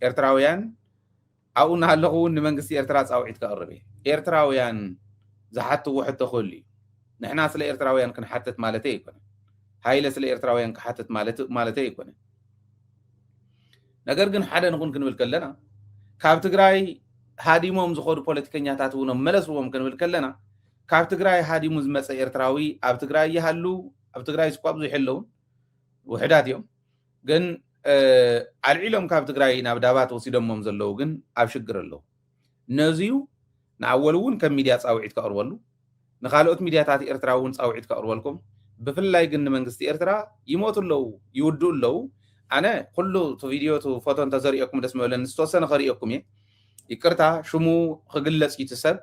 ኤርትራውያን ኣብኡ እናሃለኹ እውን ንመንግስቲ ኤርትራ ፃውዒት ከቕርብ እየ ኤርትራውያን ዝሓትዎ ሕቶ ክህሉ እዩ ንሕና ስለ ኤርትራውያን ክንሓትት ማለተይ ኣይኮነን ሃይለ ስለ ኤርትራውያን ክሓትት ማለተይ ኣይኮነን ነገር ግን ሓደ ንኹን ክንብል ከለና ካብ ትግራይ ሃዲሞም ዝኸዱ ፖለቲከኛታት እውን መለስዎም ክንብል ከለና ካብ ትግራይ ሃዲሙ ዝመፀ ኤርትራዊ ኣብ ትግራይ ይሃሉ ኣብ ትግራይ ስኳ ብዙሕ የለውን ውሕዳት እዮም ግን ኣልዒሎም ካብ ትግራይ ናብ ዳባት ወሲዶሞም ዘለዉ ግን ኣብ ሽግር ኣለዉ ነዚዩ ንኣወል እውን ከም ሚድያ ፃውዒት ከቕርበሉ ንኻልኦት ሚድያታት ኤርትራ እውን ፃውዒት ከቕርበልኩም ብፍላይ ግን ንመንግስቲ ኤርትራ ይሞቱ ኣለዉ ይውድኡ ኣለዉ ኣነ ኩሉ ቪድዮ ፎቶ እንተዘሪአኩም ደስ መበለኒ ዝተወሰነ ከሪአኩም እየ ይቅርታ ሽሙ ክግለፅ እዩ ትሰብ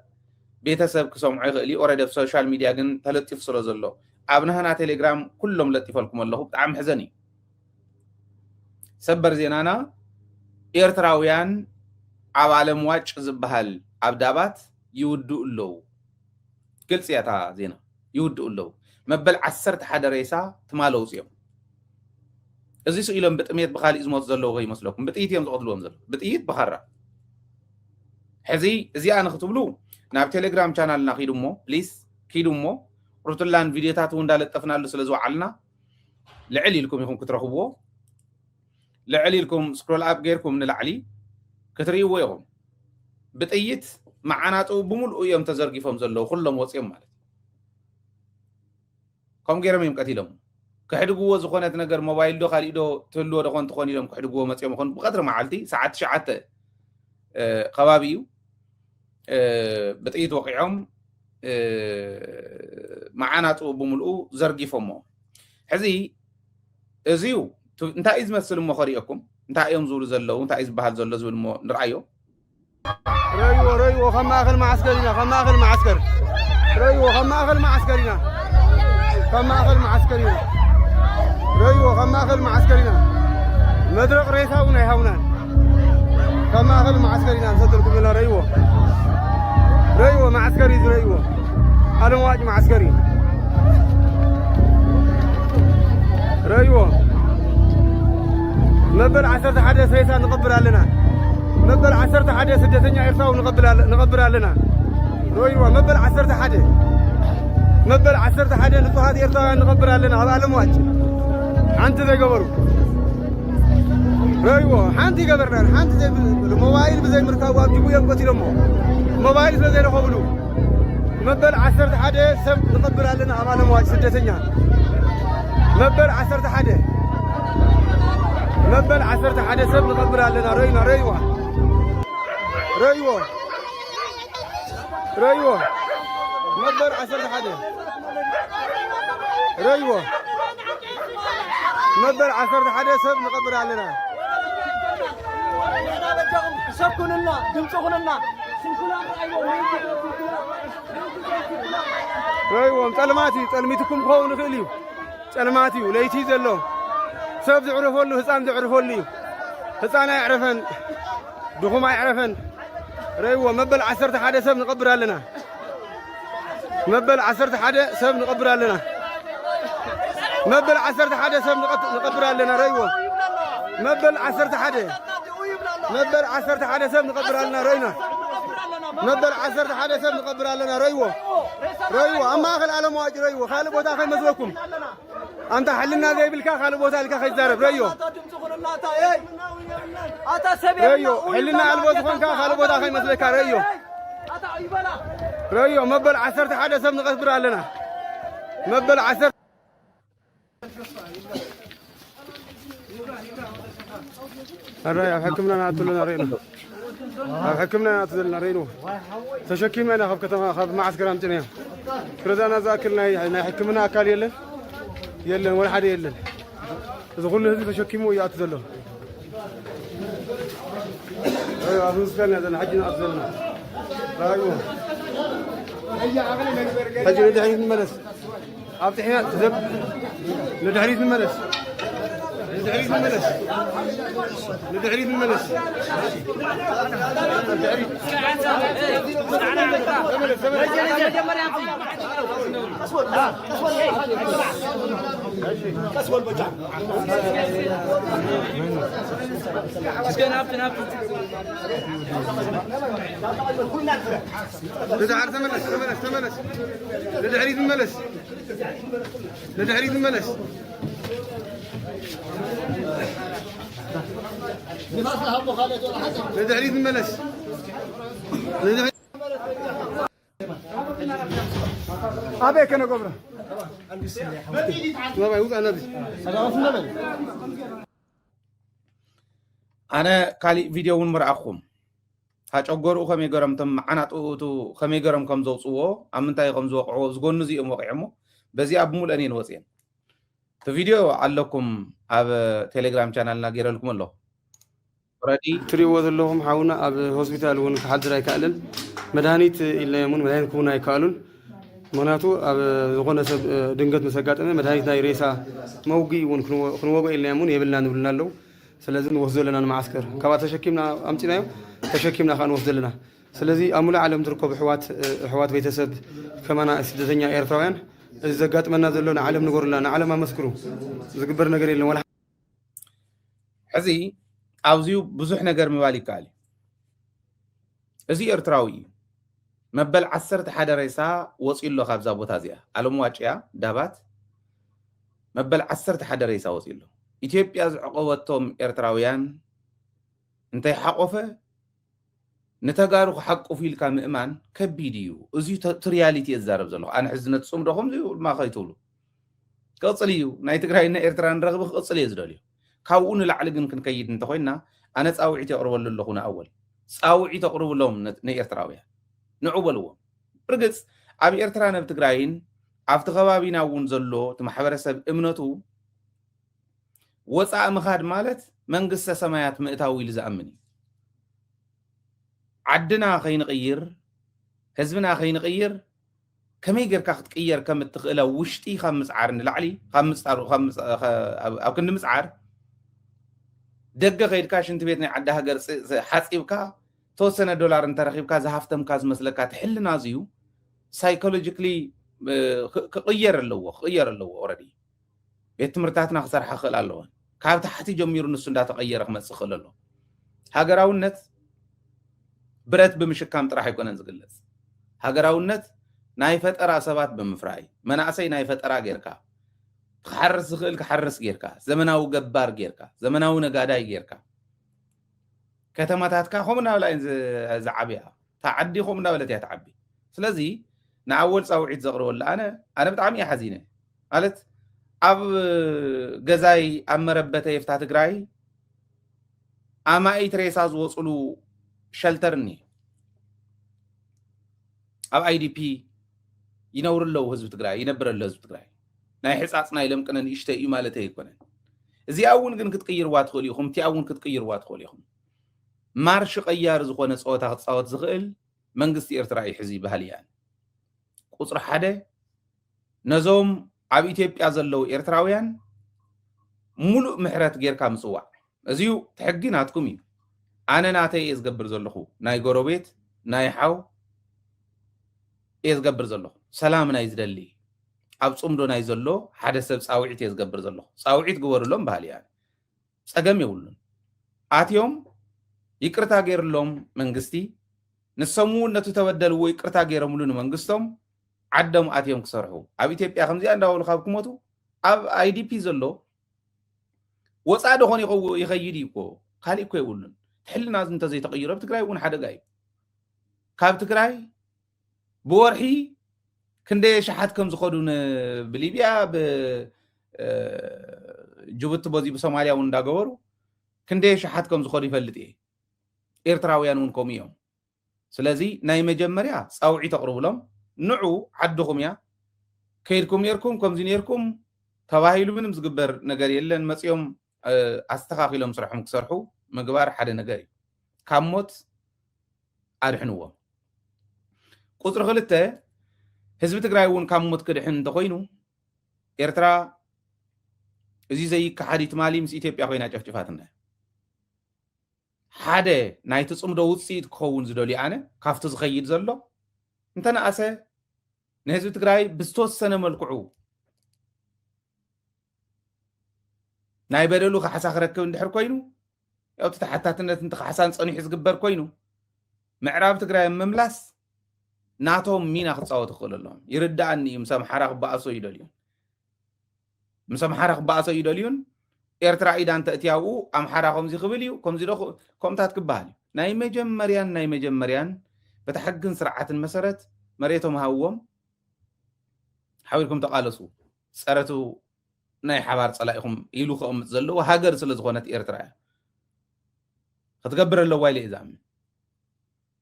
ቤተሰብ ክሰምዖ ይኽእል እዩ ኦረዲ ኣብ ሶሻል ሚድያ ግን ተለጢፉ ስለ ዘሎ ኣብ ናህና ቴሌግራም ኩሎም ለጢፈልኩም ኣለኹ ብጣዕሚ ሕዘን እዩ ሰበር ዜናና ኤርትራውያን ኣብ ዓለም ዋጭ ዝበሃል ኣብ ዳባት ይውድኡ ኣለዉ ግልፂ እያ እታ ዜና ይውድኡ ኣለዉ መበል 11 ሬሳ ትማለው ፅዮም እዚ ስኢሎም ብጥሜት ብኻሊእ ዝሞት ዘለዉ ይመስለኩም ብጥይት እዮም ዝቐትልዎም ዘሎ ብጥይት ብኻራ ሕዚ እዚኣ ንክትብሉ ናብ ቴሌግራም ቻናልና ኪዱ እሞ ፕሊዝ ኪዱ እሞ ቁርቱላን ቪድዮታት እውን እንዳለጠፍናሉ ስለ ዝወዓልና ልዕል ኢልኩም ኢኹም ክትረኽብዎ ልዕል ኢልኩም ስክሮል ኣፕ ገይርኩም ንላዕሊ ክትርእይዎ ኢኹም ብጥይት መዓናጡ ብምሉኡ እዮም ተዘርጊፎም ዘለዉ ኩሎም ወፂኦም ማለት ከም ገይሮም እዮም ቀቲሎም ክሕድግዎ ዝኾነት ነገር ሞባይል ዶ ካሊእ ዶ ትህልዎ ዶኾን ትኾን ኢሎም ክሕድግዎ መፂኦም ይኹን ብቀትሪ መዓልቲ ሰዓት 9 ከባቢ እዩ ብጥይት ወቂዖም መዓናጡ ብምሉኡ ዘርጊፎሞ ሕዚ እዚዩ እንታይ እዩ ዝመስል እሞ ከሪአኩም እንታይ እዮም ዝብሉ ዘለዉ እንታይ እዩ ዝበሃል ዘሎ ዝብል እሞ ንርአዮ ريو خم آخر معسكرنا خم آخر معسكر ريو خم آخر معسكرنا خم آخر معسكرنا ريو خم آخر معسكرنا مدرق ريسا هونا خم آخر معسكرنا صدركم إلى ريو معسكري ريو أنا واجي معسكري ريو مبل 10 حدث ريسا نقبل لنا مبل 10 حدا سدتنيا إرساو نقبل لنا رويوا مبل 10 حدا مبل 10 حدا نصهاد إرساو نقبل لنا هذا علمواج حنت ذا قبروا رويوا حنتي قبرنا حنت زي الموبايل بزي مركاو أبجيبو ينقتي لمو موبايل بزي رخبلو مبل 10 حدا سب نقبل لنا هذا علمواج سدتنيا مبل 10 حدا مبل 10 حدا سب نقبل لنا ريوا ريو مبر 10 حدا ريو مبر 10 حدا سب نقبر علينا شكون لنا دمتكم لنا ريو تلميتكم خون خليو تلماتي وليتي زلو سب زعرفوا له حسام زعرفوا لي حسانا يعرفن دخوم يعرفن ريوه مبل 10 حدا سب نقبر لنا مبل 10 حدا سب نقبر لنا مبل 10 حدا سب نقبر لنا ريوه مبل 10 حدا مبل 10 حدا سب نقبر لنا رينا مبل 10 حدا سب نقبر لنا ريوه اما اخل العالم واجي ريوه خالي بوتا خي مزوكم انت حلنا زي بالكا خالي بوتا لك خي زارب ريوه ريو حلنا على البوت خنكا خالي بوتا خي مسلكا ريو مبل 10 حدا سب نقبر لنا مبل 10 الريا حكمنا ناتلنا رينا حكمنا ناتلنا رينو تشكينا انا خف كتما خف معسكر امتنيا كردانا ذاكرنا يعني حكمنا اكل يلن ولا حد يلن اذا كل هذي تشكيمو يا اتزلوا ايوه افوز كان هذا حجنا اتزلنا ايوه حجي ندحريت الملس افتحنا تذب ندحريت الملس ندحريت الملس لدعري تملس لدعري تملس لدعري تملس لدعري تملس أبيك أنا قبره ما يوضع نبي أنا كالي فيديو مرأخهم هاجقرو خمي غرم تم معنا تو خمي غرم كم زوصو امنتاي كم زوقعو زغون زي موقعمو بزي ابمول اني نوصين في فيديو علىكم اب تيليجرام channel غيرلكم الله ريدي تريو ذلهم حاونا اب هوسبيتال ون كحدر ايكالن مدانيت الا يمون مدانيت كون ايكالون مناتو اب زغون سب دنگت مسغاطمه مدانيت ناي ريسا موغي ون كنوغو الا يمون يبلنا نبلنالو سلازم وزلنا معسكر كبا تشكيمنا امتينايو تشكيمنا خان وزلنا سلازي امول عالم تركب حوات بيتسب كمانا سدتኛ ኤርትራውያን ዘጋጥመና ዘሎና ዓለም ንጎርላና ዓለም አመስክሩ ዝግበር ነገር የለም ወላ ሕዚ ኣብዚው ብዙሕ ነገር ምባል ይካል እዚ ኤርትራዊ መበል 11 ሬሳ ወፂሎ ካብዛ ቦታ እዚኣ ዓለም ዋጭያ ዳባት መበል 11 ሬሳ ወፂሎ ኢትዮጵያ ዝዕቆበቶም ኤርትራውያን እንታይ ሓቆፈ نتجارو حقو في الكام إيمان كبيديو أزيو ترياليتي الزارب زلو أنا حزنت صوم رقم زيو ما خيطولو كأصليو نايتك راينا إرتران رغب أصلي زداليو كاون العلقن كن كيد نتخوينا أنا تساوعيتي أقرب للخونا أول تساوعيتي أقرب لهم ني إرتراويا نعوبلو برقص أبي إرتران بتقراين عفت غبابينا ونزلو تمحبر سب إمنتو وصع مخاد مالت منقصة سمايات مئتاوي لزأمني عدنا خين غير حزبنا خين غير كم يقدر كاخد غير كم تقلا وشتي خمس عارن العلي خمس او كن مسعار دق غير كاش انت بيتنا عندها غير حاسبكا توسنا دولار انت رخيبكا زهفتم كاز مسلكا تحلنا زيو سايكولوجيكلي غير اللو اوريدي بيتمرتاتنا خسر حخل الله كاب تحتي جمير نسو ندا تغير خمس خل الله هاغراونت برت بمشكام طرح يكونن زغلص هاغراونت ناي فطرا سبات بمفراي مناسي ناي فطرا غيركا خحرس خل كحرس غيركا زمناو ገባር غيركا زمناو نغاداي غيركا ከተማታትካ ሆምና ላይ زعبيا تعدي ሆምና بلتيا تعبي ስለዚህ ناول صاوعيت زقرول انا بطعمي حزينه قالت اب ገዛይ امربته يفتح تግራይ አማይ ትሬሳዝ ወጽሉ شلترني اب IDP ينور له حزب تግራይ ينبر له حزب تግራይ ናይ ሕጻጽና ይለምቀነን ይሽተይ ማለት አይኮነን እዚ አውን ግን ክትቀይርዋ ትኽእል ኢኹም ቲ አውን ክትቀይርዋ ትኽእል ኢኹም ማርሽ ቀያር ዝኾነ ጾታ ክጻወት ዝኽእል መንግስቲ ኤርትራ ይሕዚ ባህልያን ቁጽሪ 1 ነዞም ኣብ ኢትዮጵያ ዘለው ኤርትራውያን ሙሉእ ምሕረት ጌርካ ምጽዋዕ እዚው ትሕጊናትኩም እዩ أنا ناتي إزقبر زلخو ناي غروبيت ناي حاو إزقبر زلخو سلام ناي زدلي أب صمدو ناي زلو حدا سب صاوعيت إزقبر زلخو صاوعيت قوار لهم بهاليان سأقام يقولون آتيوم يكرتا غير لهم منغستي نسمون نتو تبدل ويكرتا غير ملون منغستهم عدم آتيوم كسرحو أبي تيبيا خمزي عندها والخابكموتو أب IDP زلو وصعدو خوني يخيديكو خالي كو يقولون تحلنا انت زي تغير بتقراي ون حدا جاي كاب تقراي بورحي كندي شحاتكم زخدون بليبيا ب جوبت بوزي بصوماليا ون داغورو كندي شحاتكم زخدو يفلط ايه ኤርትራውያን ውን ኮሚዮም ስለዚ ናይ መጀመሪያ ጻውዒ ተቅርብሎም ንዑ ዓድኹም ያ ከይድኩም ነርኩም ከምዚ ነርኩም ተባሂሉ ምንም ዝግበር ነገር የለን መጽዮም አስተኻኺሎም ስርሖም ክሰርሑ ምግባር ሓደ ነገር እዩ ካብ ሞት ኣድሕንዎም ቁጥሪ 2 ህዝቢ ትግራይ ውን ካብ ሞት ክድሕን እንተኮይኑ ኤርትራ እዚ ዘይከሓዲት ማሊ ምስ ኢትዮጵያ ኮይና ጨፍጭፋትና ሓደ ናይቲ ጽምዶ ውጽኢት ክኸውን ዝደልዩ ኣነ ካብቲ ዝኸይድ ዘሎ እንተነኣሰ نهزو تግራይ بستوسنه መልክዑ ናይ በደሉ ከሓሳ ክረክብ እንድሕር ኮይኑ ያው ተሓታትነት እንተ ከሓሳን ጸኒሑ ዝግበር ኮይኑ ምዕራብ ትግራይ ምምላስ ናቶም ሚና ክጻወቱ ክእለሎም ይርዳእኒ ምስ ኣምሓራ ክበኣሶ ይደልዩን ምስ ኣምሓራ ክበኣሶ ይደልዩን ኤርትራ ኢዳን ተእትያው ኣምሓራ ከምዚ ክብል እዩ ከምዚ ዶ ከምታት ክበሃል ናይ መጀመርያን በተሐግን ስርዓትን መሰረት መሬቶም ሃዎም ሓዊልኩም ተቃለሱ ፀረቱ ናይ ሓባር ጸላኢኹም ኢሉ ክቕምጥ ዘለዎ ሃገር ስለ ዝኾነት ኤርትራ እያ ክትገብር ኣለዋ ኢለ እዛምን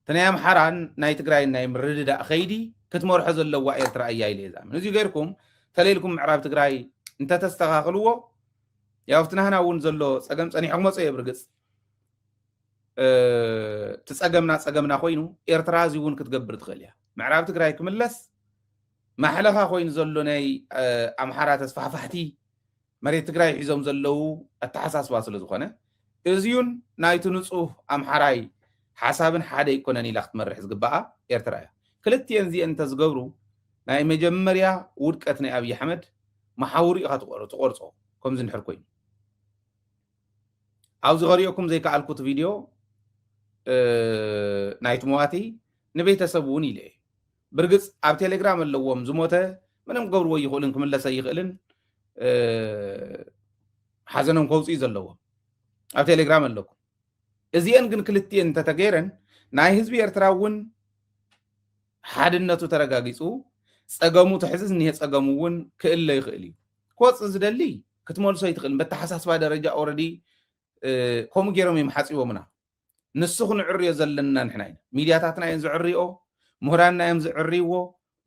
ተናይ ኣምሓራን ናይ ትግራይ ናይ ምርድዳእ ኸይዲ ክትመርሖ ዘለዋ ኤርትራ እያ ኢለ እዛምን እዚ ገይርኩም ተለይልኩም ምዕራብ ትግራይ እንተተስተኻኽልዎ ያው ፍትናህና እውን ዘሎ ፀገም ፀኒሖም መፅኦ የብርግፅ ፀገምና ኮይኑ ኤርትራ እዚ እውን ክትገብር ትኽእል እያ ምዕራብ ትግራይ ክምለስ ማሕለኻ ኮይኑ ዘሎ ናይ ኣምሓራ ተስፋሕፋሕቲ መሬት ትግራይ ሒዞም ዘለው ኣተሓሳስባ ስለ ዝኾነ እዚዩን ናይቲ ንጹህ ኣምሓራይ ሓሳብን ሓደ ይኮነን ኢላ ክትመርሕ ዝግባኣ ኤርትራ እያ ክልቲአን እዚአን እንተዝገብሩ ናይ መጀመርያ ውድቀት ናይ ኣብይ ኣሕመድ መሓውሩ ኢኻ ትቆርጾ ከምዚ እንድሕር ኮይኑ ኣብዚ ኸሪኦኩም ዘይከኣልኩት ቪድዮ ናይቲ መዋቲ ንቤተሰብ እውን ኢለ ብርግፅ ኣብ ቴሌግራም ኣለዎም ዝሞተ ምንም ገብርዎ ይኽእልን ክምለሰ ይኽእልን ሓዘኖም ከውፅኡ ዘለዎም ኣብ ቴሌግራም ኣለኩም እዚአን ግን ክልቲአን እንተተገይረን ናይ ህዝቢ ኤርትራ እውን ሓድነቱ ተረጋጊፁ ፀገሙ ትሕዝዝ እኒሄ ፀገሙ እውን ክእለ ይኽእል እዩ ክወፅእ ዝደሊ ክትመልሶ ይትኽእልን በተሓሳስባ ደረጃ ኦልሬዲ ከምኡ ገይሮም እዮም ሓፂቦምና ንሱ ክንዕርዮ ዘለና ንሕና ኢና ሚድያታትና እየን ዝዕርዮ ምሁራንና እዮም ዝዕርይዎ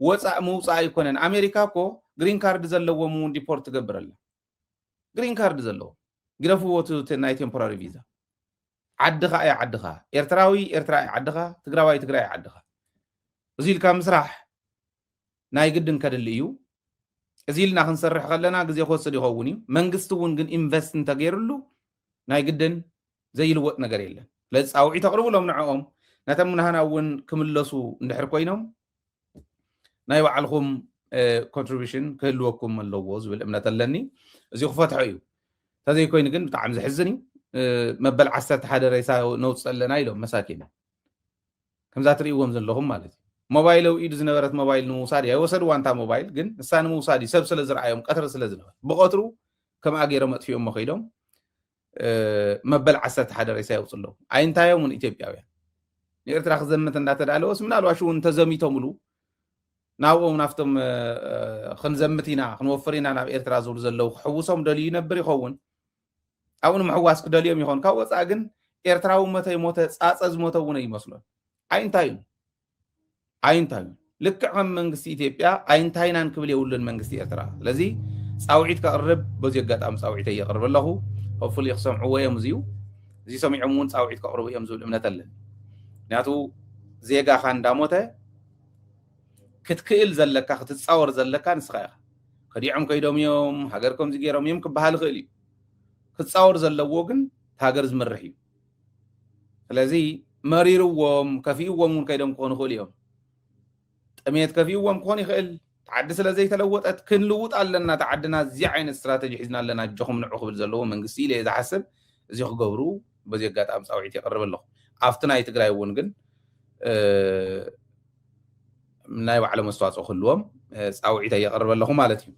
ወፃእ ምውፃእ ኣይኮነን ኣሜሪካ እኮ ግሪን ካርድ ዘለዎም እውን ዲፖርት ትገብር ኣላ ግሪን ካርድ ዘለዎም ግረፍዎ ናይ ቴምፖራሪ ቪዛ ዓድኻ እያ ዓድኻ ኤርትራዊ ኤርትራ እያ ዓድኻ ትግራዋይ ትግራይ እያ ዓድኻ እዚ ኢልካ ምስራሕ ናይ ግድን ከድሊ እዩ እዚ ኢልና ክንሰርሕ ከለና ግዜ ክወስድ ይኸውን እዩ መንግስቲ እውን ግን ኢንቨስት እንተገይሩሉ ናይ ግድን ዘይልወጥ ነገር የለን ለፃውዒ ተቕርብሎም ንዕኦም ነተም ናህና እውን ክምለሱ እንድሕር ኮይኖም ናይ ባዕልኩም ኮንትሪቢሽን ክህልወኩም ኣለዎ ዝብል እምነት ኣለኒ እዚ ክፈትሖ እዩ ተዘይኮይኑ ግን ብጣዕሚ ዝሕዝን እዩ መበል 11 ሬሳ ነውፅእ ኣለና ኢሎም መሳኪን ከምዛ ትርእይዎም ዘለኹም ማለት እዩ ሞባይል ኢዱ ዝነበረት ሞባይል ንምውሳድ ኣይወሰድዋ እንታ ሞባይል ግን ንሳ ንምውሳድ ሰብ ስለ ዝረኣዮም ቀትሪ ስለ ዝነበረ ብቐትሩ ከምኣ ገይሮም ኣጥፊኦም ኸይዶም መበል 11 ሬሳ የውፅእ ኣለዉ ኣይንታዮም እውን ኢትዮጵያውያን ንኤርትራ ክዘምት እንዳተዳለወስ ምናልባሽ እውን ተዘሚቶምሉ ናብኦም ናፍቶም ክንዘምት ኢና ክንወፍር ኢና ናብ ኤርትራ ዝብሉ ዘለው ክሕውሶም ደልዩ ይነብር ይኸውን ኣብኡ ንምሕዋስ ክደልዮም ይኾን ካብ ወፃእ ግን ኤርትራዊ ሞተ ይሞተ ፃፀ ዝሞተ እውን ይመስሎን ኣይንታዩን ልክዕ ከም መንግስቲ ኢትዮጵያ ኣይንታይናን ክብል የብሉን መንግስቲ ኤርትራ ስለዚ ፃውዒት ከቕርብ በዚ ኣጋጣሚ ፃውዒተ የቕርብ ኣለኹ ሆፕፉሊ ክሰምዕዎ እዮም እዚዩ እዚ ሰሚዖም እውን ፃውዒት ከቕርቡ እዮም ዝብል እምነት ኣለኒ ምክንያቱ ዜጋኻ እንዳሞተ ክትክእል ዘለካ ክትፃወር ዘለካ ንስኻ ኢኻ ከዲዖም ከይዶም እዮም ሃገር ከምዚ ገይሮም እዮም ክበሃል ይኽእል እዩ ክትፃወር ዘለዎ ግን ሃገር ዝምርሕ እዩ ስለዚ መሪርዎም ከፊእዎም እውን ከይዶም ክኾኑ ይኽእል እዮም ጥሜት ከፊእዎም ክኾን ይኽእል تعد سلازي تلوت كن لوط علنا تعدنا زي عين استراتيجي حزنا لنا جخم نعو قبل زلو منغستي لي اذا حسب زي خغبرو بزي غاطام صاوعيت يقرب له افتنا يتغراي ونغن ناي وعلى مستواصو كلهم صاوعيت يقرب له مالتي